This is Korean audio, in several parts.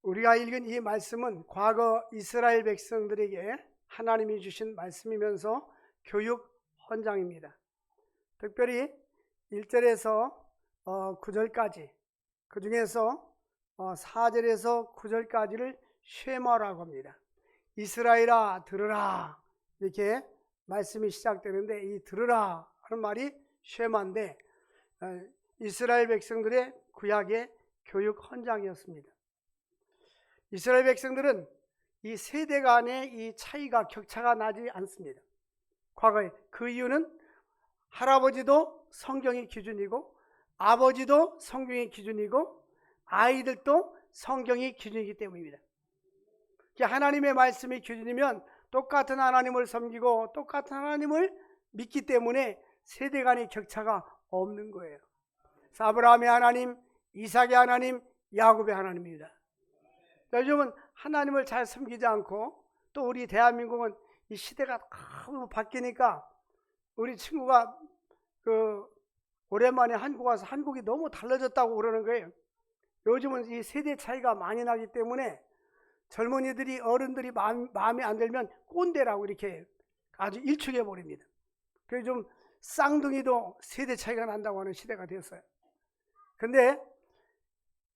우리가 읽은 이 말씀은 과거 이스라엘 백성들에게 하나님이 주신 말씀이면서 교육 헌장입니다. 특별히 1절에서 9절까지, 그 중에서 4절에서 9절까지를 쉐마라고 합니다. 이스라엘아 들으라, 이렇게 말씀이 시작되는데 이 들으라 하는 말이 쉐마인데 이스라엘 백성들의 구약의 교육 헌장이었습니다. 이스라엘 백성들은 이 세대 간의 이 차이가, 격차가 나지 않습니다. 과거에 그 이유는 할아버지도 성경이 기준이고 아버지도 성경이 기준이고 아이들도 성경이 기준이기 때문입니다. 하나님의 말씀이 기준이면 똑같은 하나님을 섬기고 똑같은 하나님을 믿기 때문에 세대 간의 격차가 없는 거예요. 아브라함의 하나님, 이삭의 하나님, 야곱의 하나님입니다. 요즘은 하나님을 잘 섬기지 않고, 또 우리 대한민국은 이 시대가 너무 바뀌니까 우리 친구가 오랜만에 한국 와서 한국이 너무 달라졌다고 그러는 거예요. 요즘은 이 세대 차이가 많이 나기 때문에 젊은이들이, 어른들이 마음에 안 들면 꼰대라고 이렇게 아주 일축해 버립니다. 그래서 좀 쌍둥이도 세대 차이가 난다고 하는 시대가 되었어요. 근데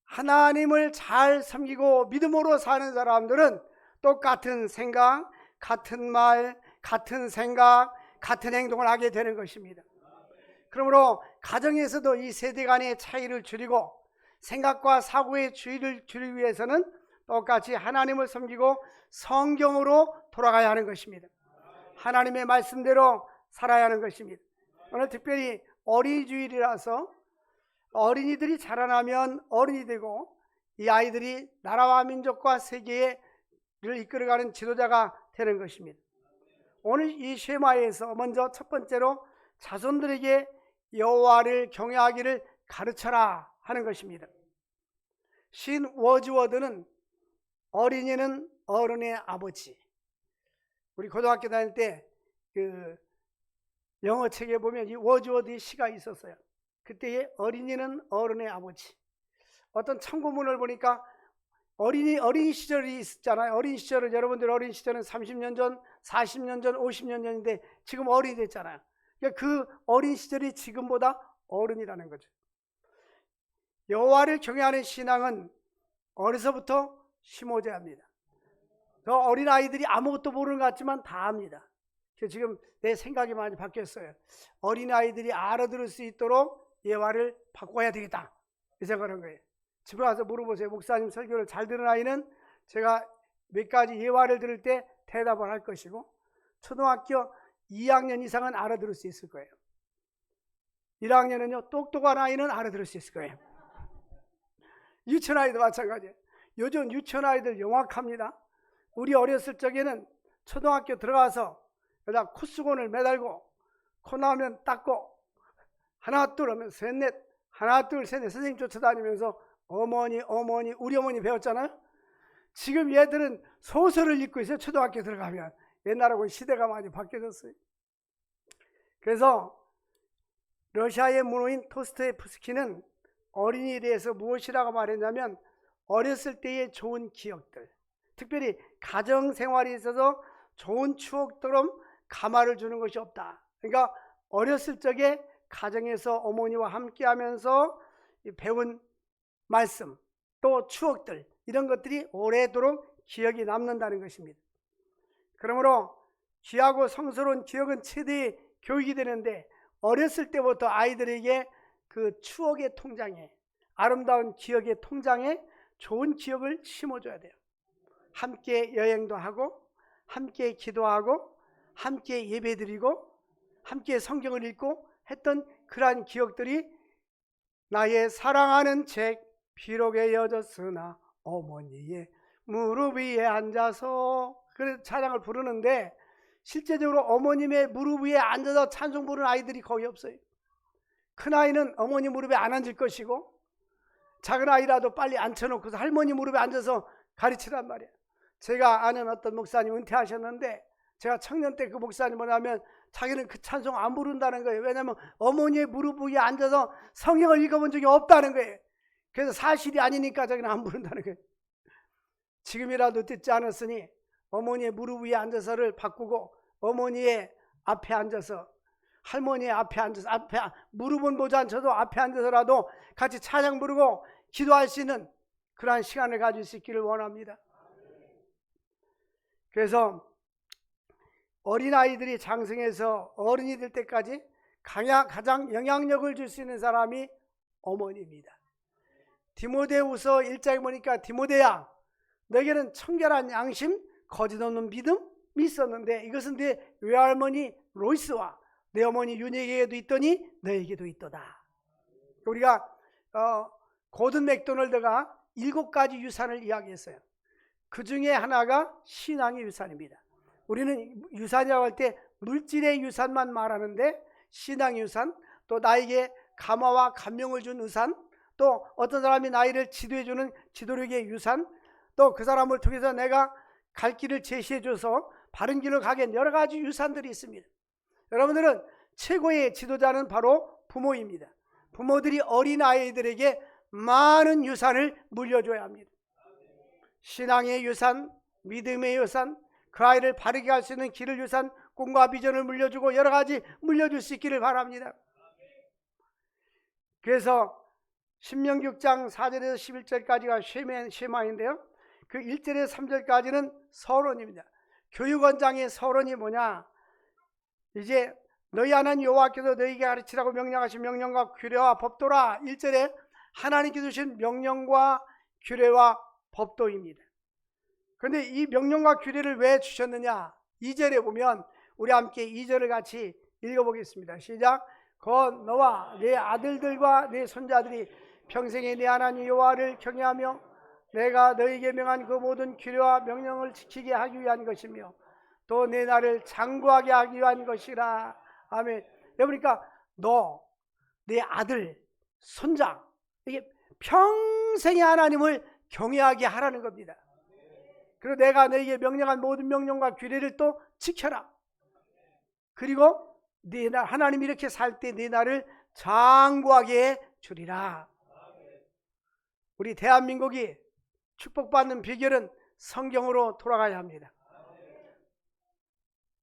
하나님을 잘 섬기고 믿음으로 사는 사람들은 똑같은 생각, 같은 말, 같은 생각, 같은 행동을 하게 되는 것입니다. 그러므로 가정에서도 이 세대 간의 차이를 줄이고 생각과 사고의 주의를 줄이기 위해서는 똑같이 하나님을 섬기고 성경으로 돌아가야 하는 것입니다. 하나님의 말씀대로 살아야 하는 것입니다. 오늘 특별히 어린이 주일이라서 어린이들이 자라나면 어른이 되고 이 아이들이 나라와 민족과 세계를 이끌어가는 지도자가 되는 것입니다. 오늘 이 쉐마에서 먼저 첫 번째로 자손들에게 여호와를 경외하기를 가르쳐라 하는 것입니다. 신 워즈워드는 어린이는 어른의 아버지. 우리 고등학교 다닐 때 영어 책에 보면 이 워즈워드의 시가 있었어요. 그때의 어린이는 어른의 아버지. 어떤 참고문을 보니까 어린 시절이 있었잖아요. 어린 시절은, 여러분들 어린 시절은 30년 전, 40년 전, 50년 전인데 지금 어른이 됐잖아요. 그러니까 그 어린 시절이 지금보다 어른이라는 거죠. 여호와를 경외하는 신앙은 어려서부터 심어져야 합니다. 저 어린 아이들이 아무것도 모르는 것 같지만 다 압니다. 지금 내 생각이 많이 바뀌었어요. 어린 아이들이 알아들을 수 있도록 예화를 바꿔야 되겠다, 이 생각을 한 거예요. 집에 가서 물어보세요. 목사님 설교를 잘 들은 아이는 제가 몇 가지 예화를 들을 때 대답을 할 것이고, 초등학교 2학년 이상은 알아들을 수 있을 거예요. 1학년은요 똑똑한 아이는 알아들을 수 있을 거예요. 유치원 아이도 마찬가지예요. 요즘 유치원 아이들 영악합니다. 우리 어렸을 적에는 초등학교 들어가서 여자 콧수건을 매달고 코 나오면 닦고 하나 둘 하면 셋넷, 하나 둘 셋넷 선생님 쫓아다니면서 어머니 우리 어머니 배웠잖아요. 지금 얘들은 소설을 읽고 있어요. 초등학교 들어가면. 옛날하고 시대가 많이 바뀌어졌어요. 그래서 러시아의 문호인 토스토예프스키는 어린이에 대해서 무엇이라고 말했냐면, 어렸을 때의 좋은 기억들, 특별히 가정생활에 있어서 좋은 추억처럼 감화를 주는 것이 없다. 그러니까 어렸을 적에 가정에서 어머니와 함께하면서 배운 말씀, 또 추억들, 이런 것들이 오래도록 기억이 남는다는 것입니다. 그러므로 귀하고 성스러운 기억은 최대의 교육이 되는데, 어렸을 때부터 아이들에게 그 추억의 통장에, 아름다운 기억의 통장에 좋은 기억을 심어줘야 돼요. 함께 여행도 하고, 함께 기도하고, 함께 예배드리고, 함께 성경을 읽고 했던 그러한 기억들이, 나의 사랑하는 책 비록 헤어졌으나 어머니의 무릎 위에 앉아서, 그래서 찬양을 부르는데, 실제적으로 어머님의 무릎 위에 앉아서 찬송 부르는 아이들이 거의 없어요. 큰 아이는 어머니 무릎에 안 앉을 것이고, 작은 아이라도 빨리 앉혀놓고서 할머니 무릎에 앉아서 가르치란 말이에요. 제가 아는 어떤 목사님 은퇴하셨는데, 제가 청년 때 그 목사님 뭐냐면 자기는 그 찬송 안 부른다는 거예요. 왜냐하면 어머니의 무릎 위에 앉아서 성경을 읽어본 적이 없다는 거예요. 그래서 사실이 아니니까 자기는 안 부른다는 거예요. 지금이라도 듣지 않았으니 어머니의 무릎 위에 앉아서를 바꾸고 어머니의 앞에 앉아서, 할머니의 앞에 앉아서, 무릎은 못 앉아도 앞에 앉아서라도 같이 찬양 부르고 기도할 수 있는 그러한 시간을 가질 수 있기를 원합니다. 그래서 어린아이들이 장성해서 어른이 될 때까지 가장 영향력을 줄 수 있는 사람이 어머니입니다. 디모데후서 1장에 보니까 디모데야, 너에게는 청결한 양심, 거짓 없는 믿음이 있었는데 이것은 네 외할머니 로이스와 내 어머니 윤희에게도 있더니 너에게도 있도다. 우리가 고든 맥도널드가 7가지 유산을 이야기했어요. 그 중에 하나가 신앙의 유산입니다. 우리는 유산이라고 할 때 물질의 유산만 말하는데 신앙의 유산, 또 나에게 감화와 감명을 준 유산, 또 어떤 사람이 나이를 지도해주는 지도력의 유산, 또 그 사람을 통해서 내가 갈 길을 제시해줘서 바른 길을 가게 하는 여러 가지 유산들이 있습니다. 여러분들은 최고의 지도자는 바로 부모입니다. 부모들이 어린아이들에게 많은 유산을 물려줘야 합니다. 신앙의 유산, 믿음의 유산, 그 아이를 바르게 할 수 있는 길을 유산, 꿈과 비전을 물려주고 여러 가지 물려줄 수 있기를 바랍니다. 그래서 신명기 6장 4절에서 11절까지가 쉐마인데요, 그 1절에서 3절까지는 서론입니다. 교육원장의 서론이 뭐냐, 이제 너희 하나님 여호와께서 너희에게 가르치라고 명령하신 명령과 규례와 법도라. 1절에 하나님께서 주신 명령과 규례와 법도입니다. 그런데 이 명령과 규례를 왜 주셨느냐, 2절에 보면 우리 함께 2절을 같이 읽어보겠습니다. 시작. 곧 너와 네 아들들과 네 손자들이 평생에 네 하나님 여호와를 경외하며 내가 너희에게 명한 그 모든 규례와 명령을 지키게 하기 위한 것이며 또 내 나를 장구하게 하기 위한 것이라. 아멘. 그러니까 너, 내 아들, 손자, 이게 평생에 하나님을 경외하게 하라는 겁니다. 그리고 내가 너에게 명령한 모든 명령과 규례를 또 지켜라. 그리고 네 날, 하나님이 이렇게 살 때 네 나를 장구하게 주리라. 우리 대한민국이 축복받는 비결은 성경으로 돌아가야 합니다.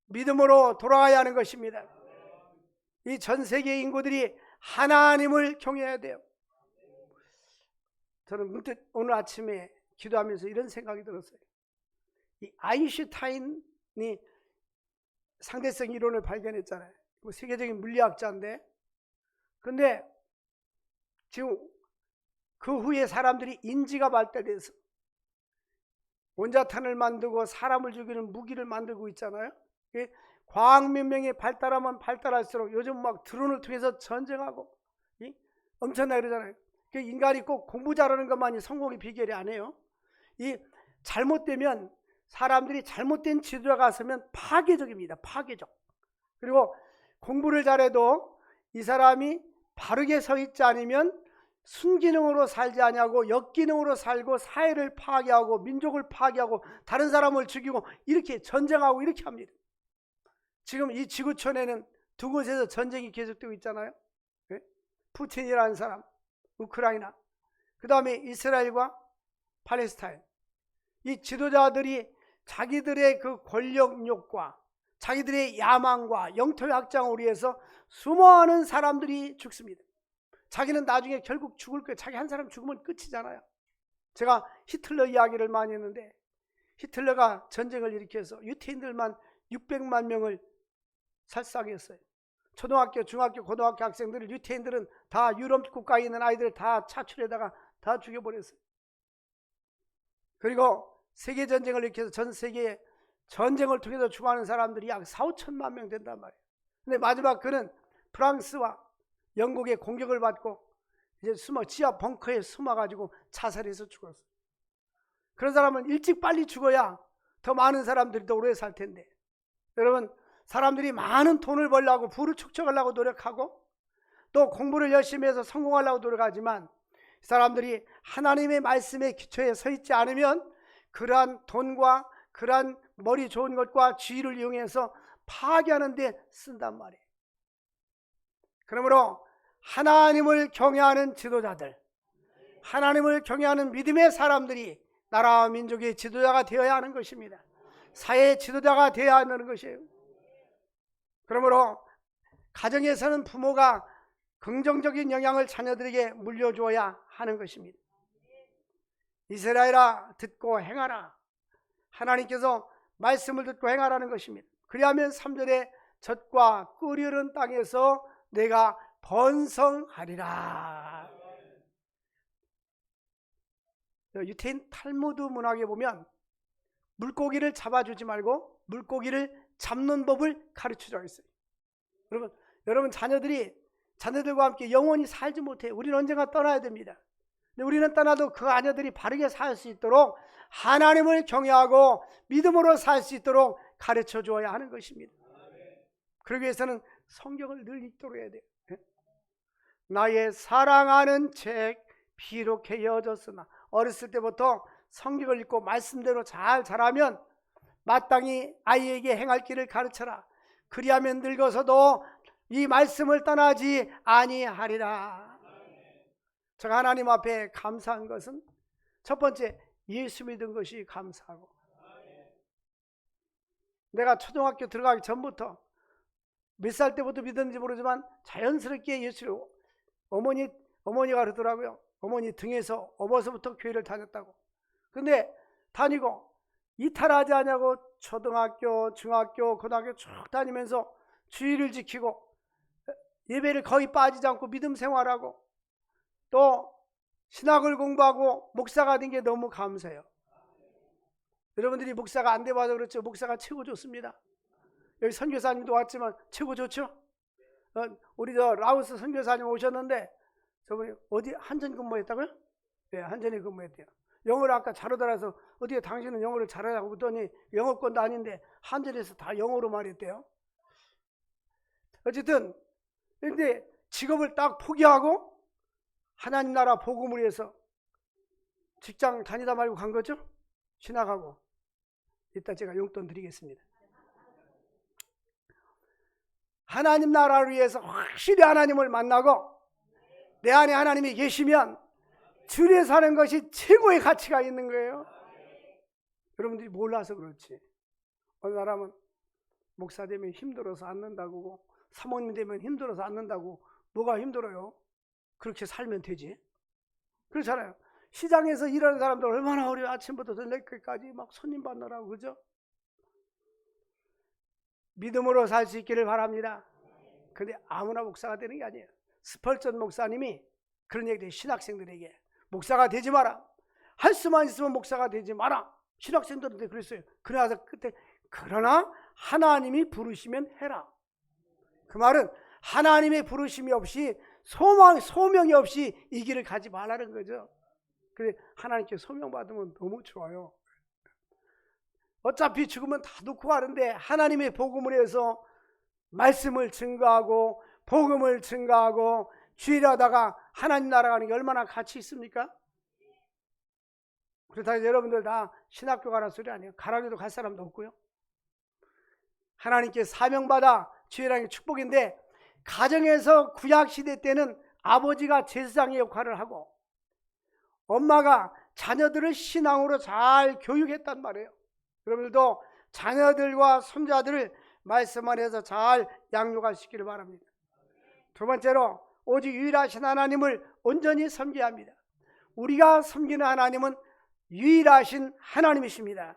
믿음으로 돌아가야 하는 것입니다. 이 전 세계 인구들이 하나님을 경외해야 돼요. 저는 문득 오늘 아침에 기도하면서 이런 생각이 들었어요. 이 아인슈타인이 상대성 이론을 발견했잖아요. 세계적인 물리학자인데, 그런데 지금 그 후에 사람들이 인지가 발달해서 원자탄을 만들고 사람을 죽이는 무기를 만들고 있잖아요. 과학 문명이 발달하면 발달할수록 요즘 막 드론을 통해서 전쟁하고 엄청나게 그러잖아요. 인간이 꼭 공부 잘하는 것만이 성공의 비결이 아니에요. 이 잘못되면, 사람들이 잘못된 지도자가 서면 파괴적입니다. 파괴적. 그리고 공부를 잘해도 이 사람이 바르게 서 있지 않으면 순기능으로 살지 아니하고 역기능으로 살고 사회를 파괴하고 민족을 파괴하고 다른 사람을 죽이고 이렇게 전쟁하고 이렇게 합니다. 지금 이 지구촌에는 두 곳에서 전쟁이 계속되고 있잖아요. 푸틴이라는 사람, 우크라이나, 그 다음에 이스라엘과 팔레스타인. 이 지도자들이 자기들의 그 권력욕과 자기들의 야망과 영토의 확장을 위해서 수많은 사람들이 죽습니다. 자기는 나중에 결국 죽을 거예요. 자기 한 사람 죽으면 끝이잖아요. 제가 히틀러 이야기를 많이 했는데, 히틀러가 전쟁을 일으켜서 유태인들만 600만 명을 살상했어요. 초등학교, 중학교, 고등학교 학생들을, 유태인들은 다 유럽 국가에 있는 아이들을 다 차출해다가 다 죽여버렸어요. 그리고 세계전쟁을 일으켜서 전 세계에 전쟁을 통해서 죽어가는 사람들이 약 4, 5천만 명 된단 말이에요. 근데 마지막 그는 프랑스와 영국의 공격을 받고 이제 지하 벙커에 숨어가지고 자살해서 죽었어요. 그런 사람은 일찍 빨리 죽어야 더 많은 사람들이 더 오래 살 텐데, 여러분, 사람들이 많은 돈을 벌려고 부를 축적하려고 노력하고 또 공부를 열심히 해서 성공하려고 노력하지만 사람들이 하나님의 말씀의 기초에 서 있지 않으면 그러한 돈과 그러한 머리 좋은 것과 지위를 이용해서 파괴하는 데 쓴단 말이에요. 그러므로 하나님을 경외하는 지도자들, 하나님을 경외하는 믿음의 사람들이 나라와 민족의 지도자가 되어야 하는 것입니다. 사회의 지도자가 되어야 하는 것이에요. 그러므로 가정에서는 부모가 긍정적인 영향을 자녀들에게 물려주어야 하는 것입니다. 이스라엘아 듣고 행하라. 하나님께서 말씀을 듣고 행하라는 것입니다. 그리하면 3절에 젖과 꿀이 흐르는 땅에서 내가 번성하리라. 유태인 탈무드 문학에 보면 물고기를 잡아주지 말고 물고기를 잡는 법을 가르쳐주고 있어요. 여러분 자녀들과 함께 영원히 살지 못해요. 우리는 언젠가 떠나야 됩니다. 근데 우리는 떠나도 그 자녀들이 바르게 살 수 있도록 하나님을 경외하고 믿음으로 살 수 있도록 가르쳐 주어야 하는 것입니다. 그러기 위해서는 성경을 늘 읽도록 해야 돼요. 나의 사랑하는 책 비록 헤어졌으나, 어렸을 때부터 성경을 읽고 말씀대로 잘 자라면 마땅히 아이에게 행할 길을 가르쳐라. 그리하면 늙어서도 이 말씀을 떠나지 아니하리라. 제가 하나님 앞에 감사한 것은 첫 번째, 예수 믿은 것이 감사하고, 내가 초등학교 들어가기 전부터 몇 살 때부터 믿었는지 모르지만 자연스럽게 예수를, 어머니가 그러더라고요. 어머니 등에서 업어서부터 교회를 다녔다고. 근데 다니고 이탈하지 않냐고 초등학교, 중학교, 고등학교 쭉 다니면서 주의를 지키고 예배를 거의 빠지지 않고 믿음 생활하고 또 신학을 공부하고 목사가 된 게 너무 감사해요. 여러분들이 목사가 안 돼봐서 그렇죠. 목사가 최고 좋습니다. 여기 선교사님도 왔지만 최고 좋죠. 우리 라오스 선교사님 오셨는데 저번에 어디 한전 근무했다고요? 네, 한전에 근무했대요. 영어를 아까 잘하더라서 어떻게 당신은 영어를 잘하냐고 묻더니 영어권도 아닌데 한전에서 다 영어로 말했대요. 어쨌든 근데 직업을 딱 포기하고 하나님 나라 복음을 위해서 직장 다니다 말고 간 거죠? 지나가고. 이따 제가 용돈 드리겠습니다. 하나님 나라를 위해서 확실히 하나님을 만나고 내 안에 하나님이 계시면 주에 사는 것이 최고의 가치가 있는 거예요. 여러분들이 몰라서 그렇지. 어느 사람은 목사 되면 힘들어서 앉는다고, 사모님 되면 힘들어서 앉는다고. 뭐가 힘들어요? 그렇게 살면 되지. 그렇잖아요. 시장에서 일하는 사람들 얼마나 어려워. 아침부터 저녁까지 막 손님 받느라고, 그죠? 믿음으로 살 수 있기를 바랍니다. 근데 아무나 목사가 되는 게 아니에요. 스펄전 목사님이 그런 얘기를 해요. 신학생들에게 목사가 되지 마라. 할 수만 있으면 목사가 되지 마라. 신학생들한테 그랬어요. 그러나 그때 그러나 하나님이 부르시면 해라. 그 말은 하나님의 부르심이 없이 소명이 없이 이 길을 가지 말라는 거죠. 그래 하나님께 소명받으면 너무 좋아요. 어차피 죽으면 다 놓고 가는데 하나님의 복음을 해서 말씀을 증거하고 복음을 증거하고 주일하다가 하나님 나라 가는 게 얼마나 가치 있습니까? 그렇다고 여러분들 다 신학교 가라 소리 아니에요. 가라기도 갈 사람도 없고요. 하나님께 사명받아 주일하는 게 축복인데, 가정에서 구약시대 때는 아버지가 제사장의 역할을 하고 엄마가 자녀들을 신앙으로 잘 교육했단 말이에요. 여러분들도 자녀들과 손자들을 말씀 안에서 잘 양육하시기를 바랍니다. 두 번째로 오직 유일하신 하나님을 온전히 섬겨야 합니다. 우리가 섬기는 하나님은 유일하신 하나님이십니다.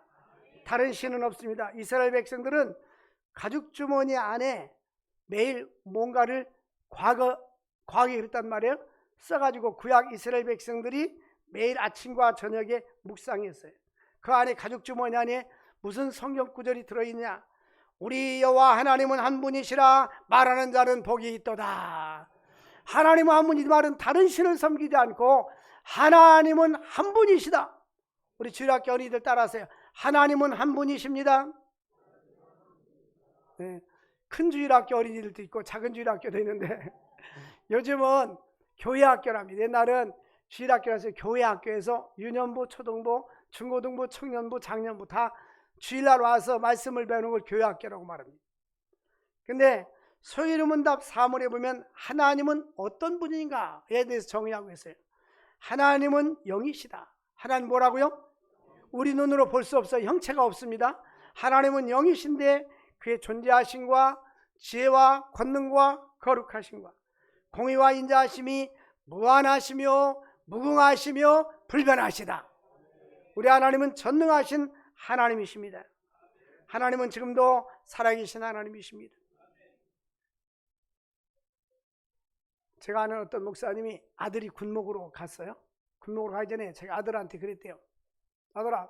다른 신은 없습니다. 이스라엘 백성들은 가죽주머니 안에 매일 뭔가를 과하게 그랬단 말이에요. 써가지고 구약 이스라엘 백성들이 매일 아침과 저녁에 묵상했어요. 그 안에 가죽주머니 안에 무슨 성경 구절이 들어있냐? 우리 여호와 하나님은 한 분이시라 말하는 자는 복이 있도다. 하나님은 한 분이지 말은 다른 신을 섬기지 않고 하나님은 한 분이시다. 우리 주일학교 어린이들 따라하세요. 하나님은 한 분이십니다. 네. 큰 주일학교 어린이들도 있고 작은 주일학교도 있는데 요즘은 교회학교랍니다. 옛날은 주일학교라서 교회학교에서 유년부, 초등부, 중고등부, 청년부, 장년부 다 주일날 와서 말씀을 배우는 걸 교회학교라고 말합니다. 근데 소위문답 3월에 보면 하나님은 어떤 분인가에 대해서 정의하고 있어요. 하나님은 영이시다. 하나님 뭐라고요? 우리 눈으로 볼 수 없어 형체가 없습니다. 하나님은 영이신데 그의 존재하심과 지혜와 권능과 거룩하심과 공의와 인자하심이 무한하시며 무궁하시며 불변하시다. 우리 하나님은 전능하신 하나님이십니다. 하나님은 지금도 살아계신 하나님이십니다. 제가 아는 어떤 목사님이 아들이 군목으로 갔어요. 군목으로 가기 전에 제가 아들한테 그랬대요. 아들아,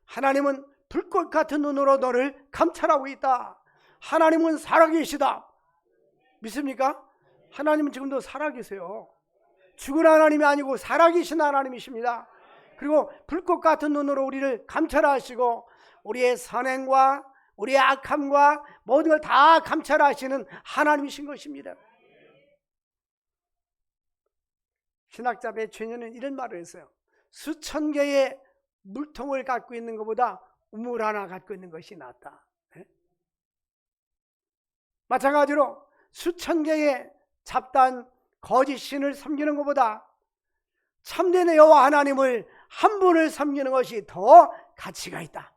하나님은 불꽃 같은 눈으로 너를 감찰하고 있다. 하나님은 살아계시다. 믿습니까? 하나님은 지금도 살아계세요. 죽은 하나님이 아니고 살아계신 하나님이십니다. 그리고 불꽃 같은 눈으로 우리를 감찰하시고 우리의 선행과 우리의 악함과 모든 걸 다 감찰하시는 하나님이신 것입니다. 신학자 매체는 이런 말을 했어요. 수천 개의 물통을 갖고 있는 것보다 우물 하나 갖고 있는 것이 낫다. 마찬가지로 수천 개의 잡다한 거짓 신을 섬기는 것보다 참된 여호와 하나님을 한 분을 섬기는 것이 더 가치가 있다.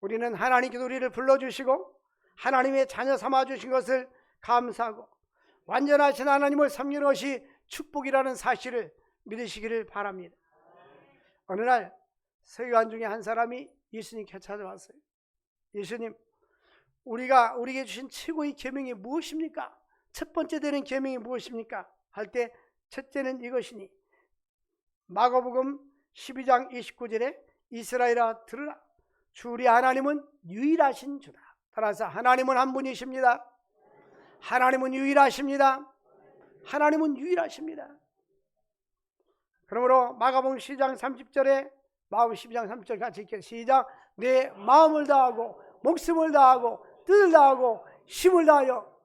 우리는 하나님께서 우리를 불러주시고 하나님의 자녀 삼아주신 것을 감사하고 완전하신 하나님을 섬기는 것이 축복이라는 사실을 믿으시기를 바랍니다. 어느 날 서기관 중에 한 사람이 예수님께 찾아왔어요. 예수님, 우리에게 주신 최고의 계명이 무엇입니까? 첫 번째 되는 계명이 무엇입니까? 할 때 첫째는 이것이니 마가복음 12장 29절에 이스라엘아 들으라. 주 우리 하나님은 유일하신 주다. 따라서 하나님은 한 분이십니다. 하나님은 유일하십니다. 하나님은 유일하십니다. 그러므로 마가복음 12장 30절에 마가복음 12장 30절 같이 읽게 시작. 내 마음을 다하고 목숨을 다하고 뜻을 다하고 힘을 다하여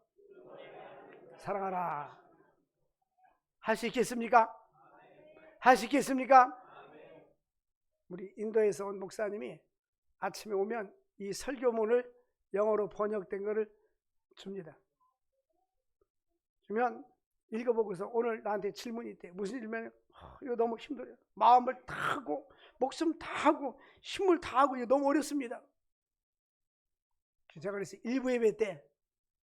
사랑하라. 할 수 있겠습니까? 할 수 있겠습니까? 우리 인도에서 온 목사님이 아침에 오면 이 설교문을 영어로 번역된 것을 줍니다. 주면 읽어보고서 오늘 나한테 질문이 있대. 무슨 질문이냐? 이거 너무 힘들어요. 마음을 다 하고 목숨 다 하고 힘을 다 하고 이거 너무 어렵습니다. 제가 그래서 일부 예배 때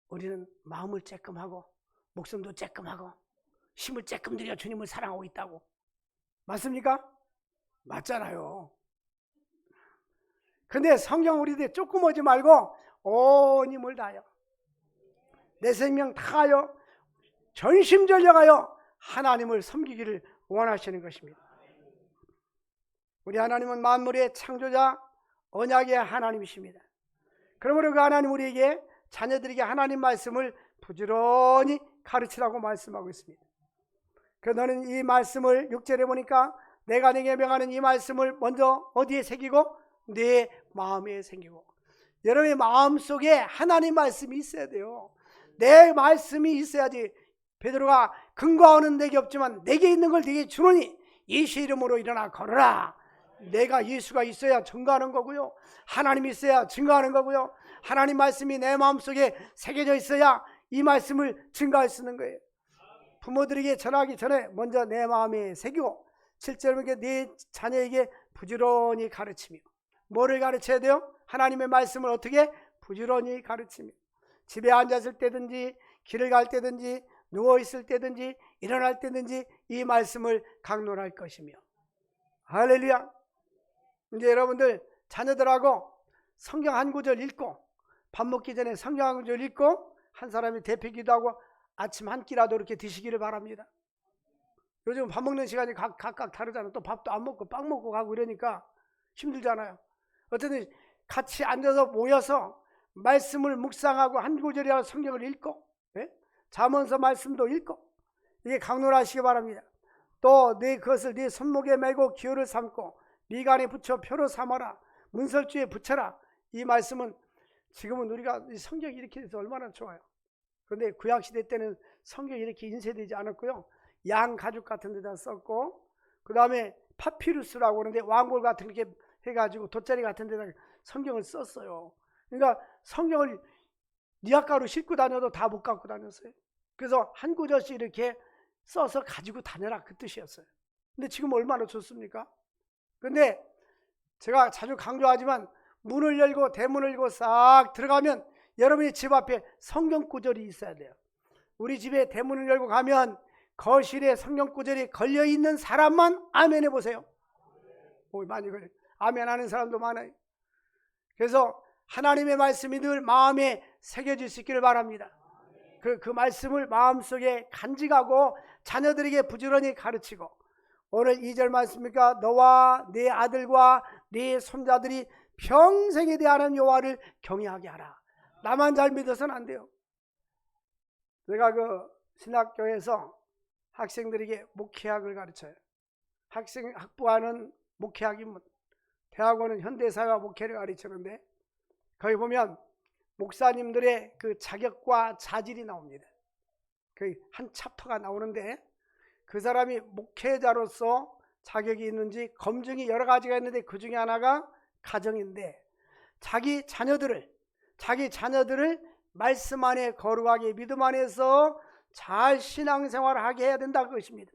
우리는 마음을 쬐끔하고 목숨도 쬐끔하고 힘을 쬐끔 들여 주님을 사랑하고 있다고. 맞습니까? 맞잖아요. 근데 성경 우리들 조금 오지 말고 온 힘을 다하여 내 생명 다하여 전심전력하여 하나님을 섬기기를 원하시는 것입니다. 우리 하나님은 만물의 창조자 언약의 하나님이십니다. 그러므로 그 하나님 우리에게 자녀들에게 하나님 말씀을 부지런히 가르치라고 말씀하고 있습니다. 그 너는 이 말씀을 6절에 보니까 내가 네게 명하는 이 말씀을 먼저 어디에 새기고 내 마음에 새기고. 여러분의 마음속에 하나님 말씀이 있어야 돼요. 내 말씀이 있어야지. 베드로가 근거하는 내게 없지만 내게 있는 걸 네게 주노니 예수의 이름으로 일어나 걸어라. 내가 예수가 있어야 증거하는 거고요. 하나님이 있어야 증거하는 거고요. 하나님 말씀이 내 마음속에 새겨져 있어야 이 말씀을 증거할 수 있는 거예요. 부모들에게 전하기 전에 먼저 내 마음에 새기고 7절에 네 자녀에게 부지런히 가르치며. 뭐를 가르쳐야 돼요? 하나님의 말씀을 어떻게? 부지런히 가르치며. 집에 앉았을 때든지 길을 갈 때든지 누워있을 때든지 일어날 때든지 이 말씀을 강론할 것이며. 할렐루야. 이제 여러분들 자녀들하고 성경 한 구절 읽고 밥 먹기 전에 성경 한 구절 읽고 한 사람이 대피기도 하고 아침 한 끼라도 이렇게 드시기를 바랍니다. 요즘 밥 먹는 시간이 각각 다르잖아요. 또 밥도 안 먹고 빵 먹고 가고 이러니까 힘들잖아요. 어쨌든 같이 앉아서 모여서 말씀을 묵상하고 한 구절이라도 성경을 읽고, 네? 잠언서 말씀도 읽고 이게 강론하시기 바랍니다. 또 네 그것을 네 손목에 메고 기호를 삼고 미간에 붙여 표로 삼아라. 문설주에 붙여라. 이 말씀은 지금은 우리가 성경이 이렇게 돼서 얼마나 좋아요. 그런데 구약시대 때는 성경이 이렇게 인쇄되지 않았고요. 양 가죽 같은 데다 썼고 그 다음에 파피루스라고 하는데 왕골 같은 게 해가지고 돗자리 같은 데다 성경을 썼어요. 그러니까 성경을 니아가로 싣고 다녀도 다 못 갖고 다녔어요. 그래서 한 구절씩 이렇게 써서 가지고 다녀라 그 뜻이었어요. 근데 지금 얼마나 좋습니까? 근데 제가 자주 강조하지만 문을 열고 대문을 열고 싹 들어가면 여러분의 집 앞에 성경 구절이 있어야 돼요. 우리 집에 대문을 열고 가면 거실에 성경 구절이 걸려있는 사람만 아멘 해보세요. 많이 걸려요. 아멘 하는 사람도 많아요. 그래서 하나님의 말씀이 늘 마음에 새겨질 수 있기를 바랍니다. 그 말씀을 마음속에 간직하고 자녀들에게 부지런히 가르치고, 오늘 2절 말씀이니까 너와 네 아들과 네 손자들이 평생에 대한 여호와를 경외하게 하라. 나만 잘 믿어서는 안 돼요. 제가 신학교에서 학생들에게 목회학을 가르쳐요. 학부하는 목회학 입문, 대학원은 현대사회와 목회를 가르치는데, 거기 보면 목사님들의 그 자격과 자질이 나옵니다. 그 한 챕터가 나오는데, 그 사람이 목회자로서 자격이 있는지 검증이 여러 가지가 있는데 그 중에 하나가 가정인데, 자기 자녀들을 말씀 안에 거룩하게 믿음 안에서 잘 신앙생활을 하게 해야 된다 그것입니다.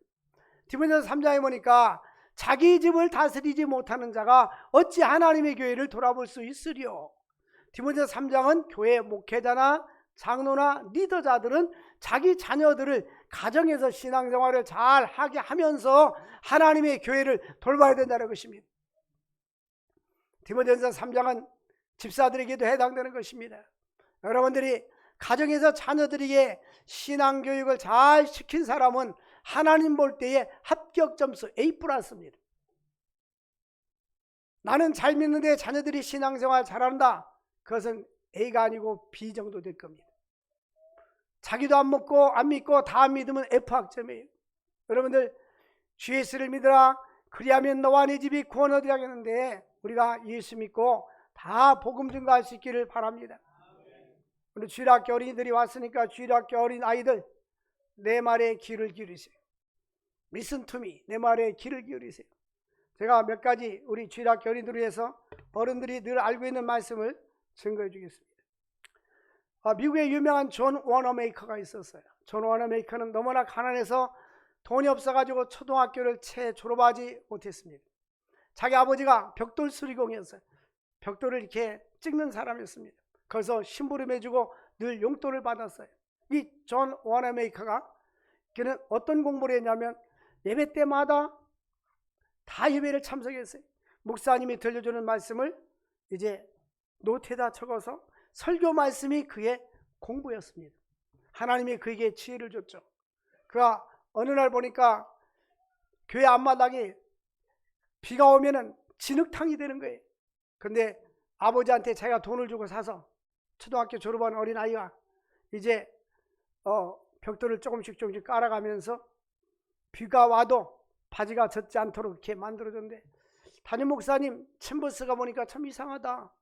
디모데전서 3장에 보니까 자기 집을 다스리지 못하는 자가 어찌 하나님의 교회를 돌아볼 수 있으리요. 디모데전서 3장은 교회 목회자나 장로나 리더자들은 자기 자녀들을 가정에서 신앙생활을 잘 하게 하면서 하나님의 교회를 돌봐야 된다는 것입니다. 디모데전서 3장은 집사들에게도 해당되는 것입니다. 여러분들이 가정에서 자녀들에게 신앙교육을 잘 시킨 사람은 하나님 볼 때에 합격 점수 A+입니다. 나는 잘 믿는데 자녀들이 신앙생활 잘한다. 그것은 A가 아니고 B 정도 될 겁니다. 자기도 안 믿고 다 안 믿으면 F 학점이에요. 여러분들 주 예수를 믿으라. 그리하면 너와 네 집이 구원 얻으라겠는데, 우리가 예수 믿고 다 복음 증거할 수 있기를 바랍니다. 우리 주일학교 어린이들이 왔으니까 주일학교 어린 아이들, 내 말에 귀를 기울이세요. Listen to me. 내 말에 귀를 기울이세요. 제가 몇 가지 우리 주일학교 어린이들을 위해서 어른들이 늘 알고 있는 말씀을 증거해 주겠습니다. 미국에 유명한 존 워너메이커가 있었어요. 존 워너메이커는 너무나 가난해서 돈이 없어가지고 초등학교를 채 졸업하지 못했습니다. 자기 아버지가 벽돌 수리공이었어요. 벽돌을 이렇게 찍는 사람이었습니다. 거기서 심부름해주고 늘 용돈을 받았어요. 이 존 워너메이커가 그는 어떤 공부를 했냐면 예배 때마다 다 예배를 참석했어요. 목사님이 들려주는 말씀을 이제 노트에다 적어서 설교 말씀이 그의 공부였습니다. 하나님이 그에게 지혜를 줬죠. 그가 어느 날 보니까 교회 앞마당에 비가 오면은 진흙탕이 되는 거예요. 근데 아버지한테 자기가 돈을 주고 사서 초등학교 졸업한 어린아이가 이제 벽돌을 조금씩 깔아가면서 비가 와도 바지가 젖지 않도록 이렇게 만들어줬는데, 담임 목사님 챔버스가 보니까 참 이상하다.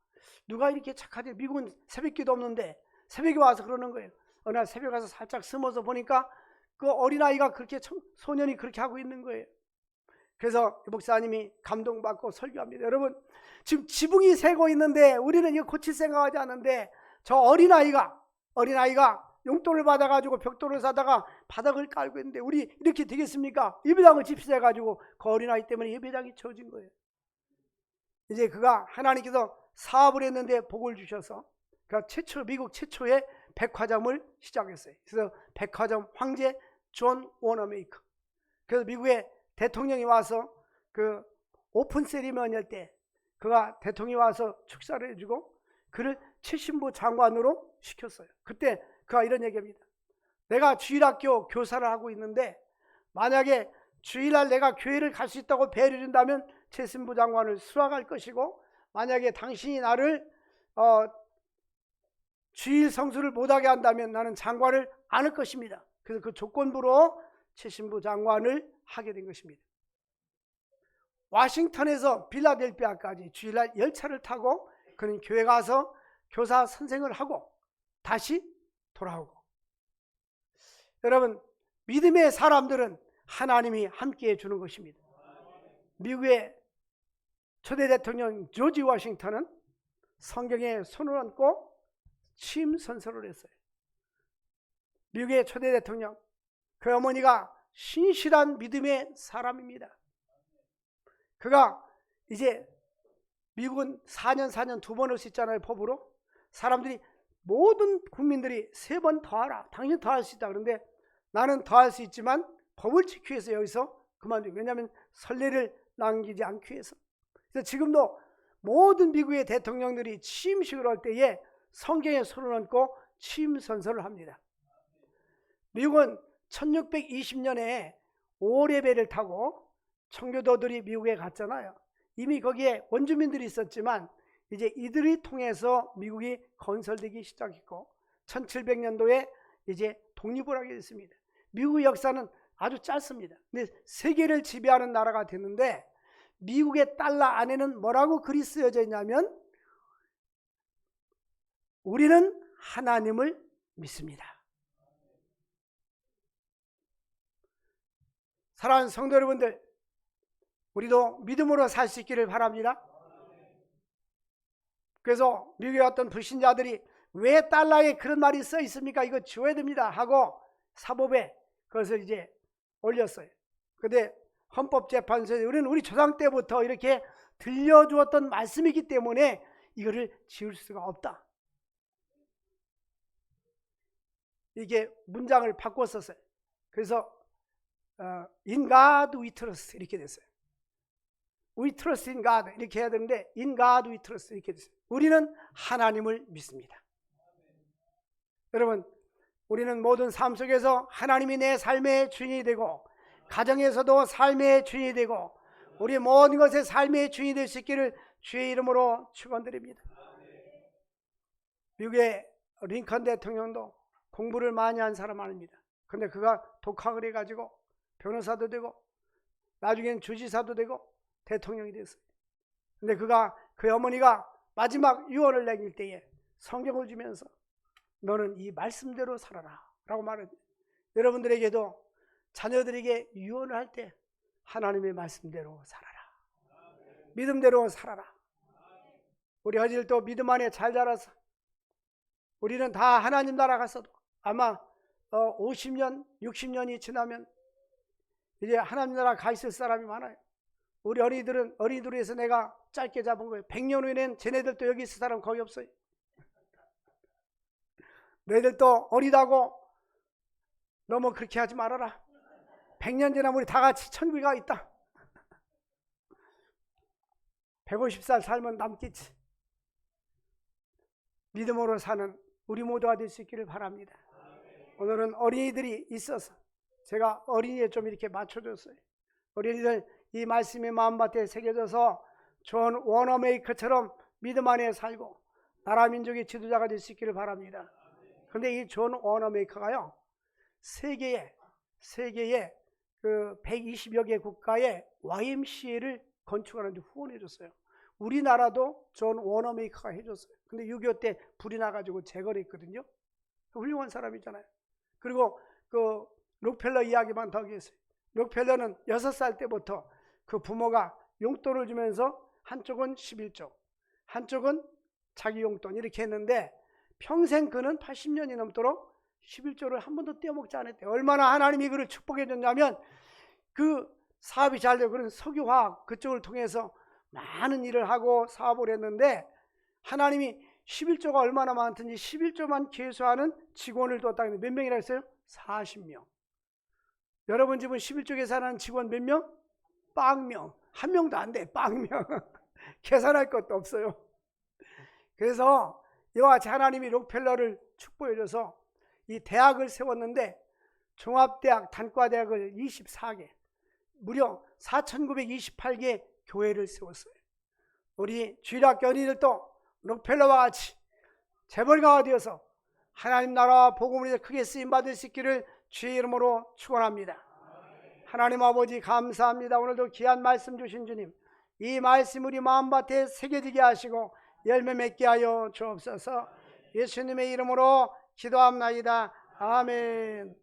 누가 이렇게 착하지? 미국은 새벽기도 없는데 새벽에 와서 그러는 거예요. 어느 날 새벽에 가서 살짝 숨어서 보니까 그 어린아이가 그렇게 소년이 그렇게 하고 있는 거예요. 그래서 목사님이 감동받고 설교합니다. 여러분, 지금 지붕이 새고 있는데 우리는 이거 고칠 생각하지 않는데, 저 어린아이가 용돈을 받아가지고 벽돌을 사다가 바닥을 깔고 있는데 우리 이렇게 되겠습니까? 예배당을 집시해가지고 그 어린아이 때문에 예배당이 쳐진 거예요. 이제 그가 하나님께서 사업을 했는데 복을 주셔서 그가 미국 최초의 백화점을 시작했어요. 그래서 백화점 황제 존 워너메이커. 그래서 미국의 대통령이 와서 그 오픈 세리머니 할 때 그가 대통령이 와서 축사를 해주고 그를 최신부 장관으로 시켰어요. 그때 그가 이런 얘기합니다. 내가 주일학교 교사를 하고 있는데 만약에 주일날 내가 교회를 갈 수 있다고 배를 준다면 최신부 장관을 수락할 것이고, 만약에 당신이 나를 주일 성수를 못하게 한다면 나는 장관을 안 할 것입니다. 그래서 그 조건부로 최신부 장관을 하게 된 것입니다. 워싱턴에서 필라델피아까지 주일날 열차를 타고 그는 교회 가서 교사 선생을 하고 다시 돌아오고. 여러분, 믿음의 사람들은 하나님이 함께해 주는 것입니다. 미국의 초대 대통령 조지 워싱턴은 성경에 손을 얹고 취임 선서를 했어요. 미국의 초대 대통령, 그 어머니가 신실한 믿음의 사람입니다. 그가 이제 미국은 4년 두 번 올 수 있잖아요. 법으로. 사람들이 모든 국민들이 3번 더 하라. 당신 더 할 수 있다. 그런데 나는 더 할 수 있지만 법을 지키기 위해서 여기서 그만두고, 왜냐하면 선례를 남기지 않기 위해서. 그래서 지금도 모든 미국의 대통령들이 취임식을 할 때에 성경에 손을 얹고 취임 선서를 합니다. 미국은 1620년에 오레벨을 타고 청교도들이 미국에 갔잖아요. 이미 거기에 원주민들이 있었지만 이제 이들이 통해서 미국이 건설되기 시작했고 1700년도에 이제 독립을 하게 됐습니다. 미국 역사는 아주 짧습니다. 근데 세계를 지배하는 나라가 됐는데 미국의 달러 안에는 뭐라고 글이 쓰여져 있냐면 우리는 하나님을 믿습니다. 사랑하는 성도 여러분들, 우리도 믿음으로 살 수 있기를 바랍니다. 그래서 미국의 어떤 불신자들이 왜 달러에 그런 말이 써 있습니까? 이거 지워야 됩니다 하고 사법에 그것을 이제 올렸어요. 그런데 헌법재판소에 우리는 우리 조상 때부터 이렇게 들려주었던 말씀이기 때문에 이거를 지울 수가 없다. 이게 문장을 바꿨었어요. 그래서 In God we trust 이렇게 됐어요. We trust in God 이렇게 해야 되는데 In God we trust 이렇게 됐어요. 우리는 하나님을 믿습니다. 여러분, 우리는 모든 삶 속에서 하나님이 내 삶의 주인이 되고 가정에서도 삶의 주인이 되고 우리 모든 것의 삶의 주인이 될 수 있기를 주의 이름으로 축원드립니다. 미국의 링컨 대통령도 공부를 많이 한 사람 아닙니다. 근데 그가 독학을 해가지고 변호사도 되고 나중엔 주지사도 되고 대통령이 됐어요. 근데 그 어머니가 마지막 유언을 남길 때에 성경을 주면서 너는 이 말씀대로 살아라 라고 말합니다. 여러분들에게도 자녀들에게 유언을 할 때 하나님의 말씀대로 살아라. 믿음대로 살아라. 우리 아이들도 믿음 안에 잘 자라서 우리는 다 하나님 나라 갔어도 아마 50년, 60년이 지나면 이제 하나님 나라 가 있을 사람이 많아요. 우리 어린이들에서 내가 짧게 잡은 거예요. 100년 후에는 쟤네들도 여기 있을 사람 거의 없어요. 너희들도 어리다고 너무 그렇게 하지 말아라. 100년 지나면 우리 다 같이 천국에 가 있다. 150살 살면 남겠지. 믿음으로 사는 우리 모두가 될 수 있기를 바랍니다. 오늘은 어린이들이 있어서 제가 어린이에 좀 이렇게 맞춰줬어요. 어린이들 이 말씀이 마음밭에 새겨져서 존 워너메이커처럼 믿음 안에 살고 나라 민족의 지도자가 될 수 있기를 바랍니다. 그런데 이 존 워너메이커가요, 세계에 그 120여 개 국가의 YMCA를 건축하는데 후원해 줬어요. 우리나라도 존 워너메이커가 해줬어요. 근데 6.25 때 불이 나가지고 재건을 했거든요. 훌륭한 사람이잖아요. 그리고 그 록펠러 이야기만 더 하겠어요. 록펠러는 6살 때부터 그 부모가 용돈을 주면서 한쪽은 11조, 한쪽은 자기 용돈 이렇게 했는데 평생 그는 80년이 넘도록 11조를 한 번도 떼어먹지 않았대요. 얼마나 하나님이 그를 축복해 줬냐면 그 사업이 잘 되고 그런 석유화학 그쪽을 통해서 많은 일을 하고 사업을 했는데 하나님이 11조가 얼마나 많든지 11조만 계수하는 직원을 뒀다. 몇 명이라 했어요? 40명. 여러분 집은 11조 계산하는 직원 몇 명? 빵명. 한 명도 안 돼. 빵명. 계산할 것도 없어요. 그래서 이와 같이 하나님이 록펠러를 축복해 줘서 이 대학을 세웠는데 종합대학, 단과대학을 24개, 무려 4,928개 교회를 세웠어요. 우리 주일학교 어린이들도 록펠러와 같이 재벌가가 되어서 하나님 나라 복음을 크게 쓰임받을 수 있기를 주의 이름으로 축원합니다. 하나님 아버지 감사합니다. 오늘도 귀한 말씀 주신 주님, 이 말씀 우리 마음밭에 새겨지게 하시고 열매 맺게 하여 주옵소서. 예수님의 이름으로 기도합나이다. 아멘.